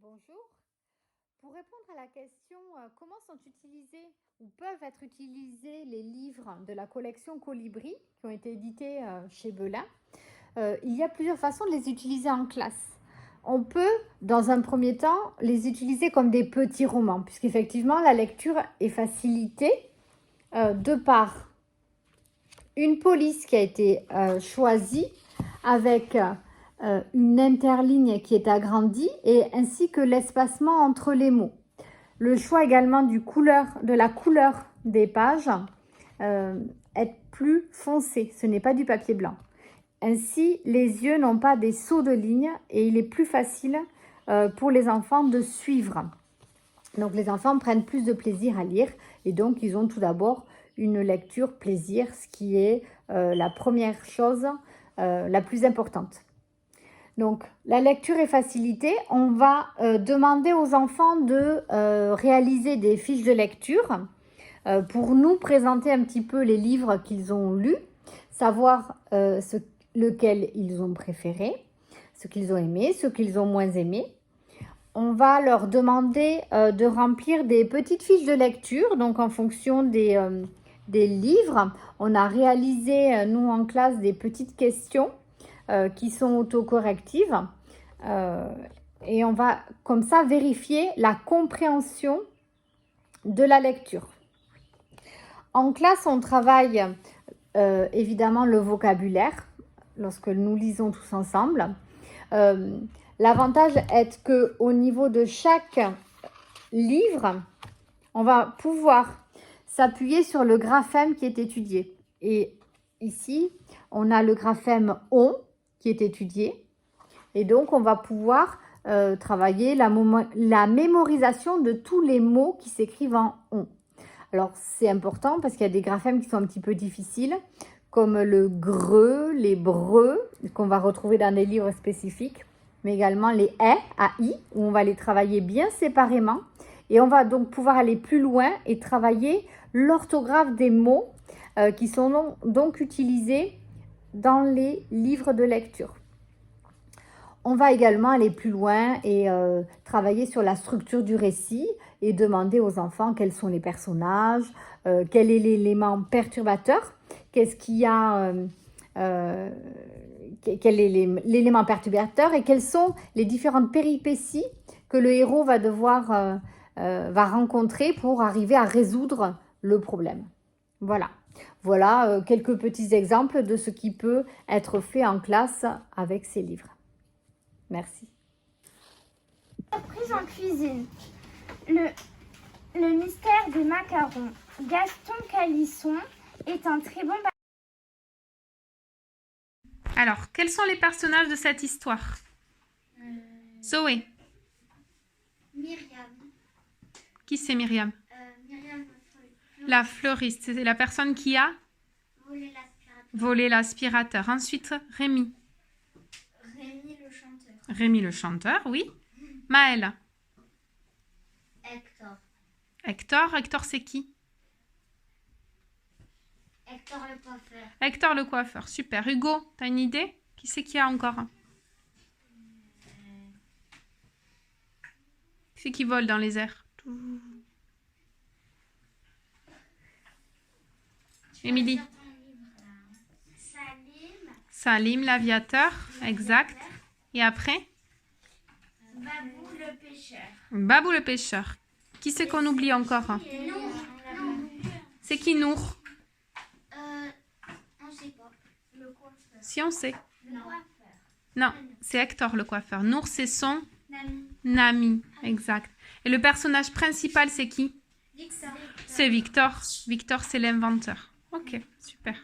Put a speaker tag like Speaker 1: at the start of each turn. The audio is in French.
Speaker 1: Bonjour. Pour répondre à la question comment sont utilisés ou peuvent être utilisés les livres de la collection Colibri qui ont été édités chez Belin, il y a plusieurs façons de les utiliser en classe. On peut, dans un premier temps, les utiliser comme des petits romans, puisqu'effectivement la lecture est facilitée de par une police qui a été choisie avec une interligne qui est agrandie et ainsi que l'espacement entre les mots. Le choix également de la couleur des pages est plus foncé, ce n'est pas du papier blanc. Ainsi, les yeux n'ont pas des sauts de ligne et il est plus facile pour les enfants de suivre. Donc les enfants prennent plus de plaisir à lire et donc ils ont tout d'abord une lecture plaisir, ce qui est la première chose la plus importante. Donc la lecture est facilitée. On va demander aux enfants de réaliser des fiches de lecture pour nous présenter un petit peu les livres qu'ils ont lus, savoir lequel ils ont préféré, ce qu'ils ont aimé, ce qu'ils ont moins aimé. On va leur demander de remplir des petites fiches de lecture, donc en fonction des livres. On a réalisé, nous en classe, des petites questions qui sont autocorrectives et on va comme ça vérifier la compréhension de la lecture. En classe, on travaille évidemment le vocabulaire lorsque nous lisons tous ensemble. L'avantage est qu'au niveau de chaque livre, on va pouvoir s'appuyer sur le graphème qui est étudié. Et ici, on a le graphème ON qui est étudié. Et donc, on va pouvoir travailler la mémorisation de tous les mots qui s'écrivent en ON. Alors, c'est important parce qu'il y a des graphèmes qui sont un petit peu difficiles, comme le greux, les breux, qu'on va retrouver dans des livres spécifiques, mais également les AI, où on va les travailler bien séparément. Et on va donc pouvoir aller plus loin et travailler l'orthographe des mots qui sont donc utilisés dans les livres de lecture. On va également aller plus loin et travailler sur la structure du récit et demander aux enfants quels sont les personnages, quel est l'élément perturbateur, qu'est-ce qu'il y a, quel est l'élément perturbateur et quelles sont les différentes péripéties que le héros va devoir va rencontrer pour arriver à résoudre le problème. Voilà quelques petits exemples de ce qui peut être fait en classe avec ces livres. Merci.
Speaker 2: Surprise en cuisine. Le mystère des macarons. Gaston Calisson est un très bon...
Speaker 3: Alors, quels sont les personnages de cette histoire? Zoé.
Speaker 4: Myriam.
Speaker 3: Qui c'est Myriam?
Speaker 4: Myriam
Speaker 3: La fleuriste. C'est la personne qui a volé l'aspirateur. Ensuite, Rémi.
Speaker 4: Rémi le chanteur.
Speaker 3: Rémi le chanteur, oui. Maëlle.
Speaker 4: Hector.
Speaker 3: Hector, c'est qui?
Speaker 4: Hector le coiffeur.
Speaker 3: Hector le coiffeur, super. Hugo, t'as une idée? Qui c'est qu'il y a encore? Qui c'est qui vole dans les airs? Émilie. Salim, l'aviateur, exact. Et après?
Speaker 4: Babou le pêcheur.
Speaker 3: Babou le pêcheur. Qui c'est qu'on oublie encore? C'est qui Nour?
Speaker 4: On sait pas. Le coiffeur.
Speaker 3: Si on sait.
Speaker 4: Le coiffeur.
Speaker 3: Non, c'est Hector le coiffeur. Nour, c'est son
Speaker 4: Nami.
Speaker 3: Nami, exact. Et le personnage principal, c'est qui?
Speaker 4: Victor.
Speaker 3: C'est Victor. Victor, c'est l'inventeur. Ok, super.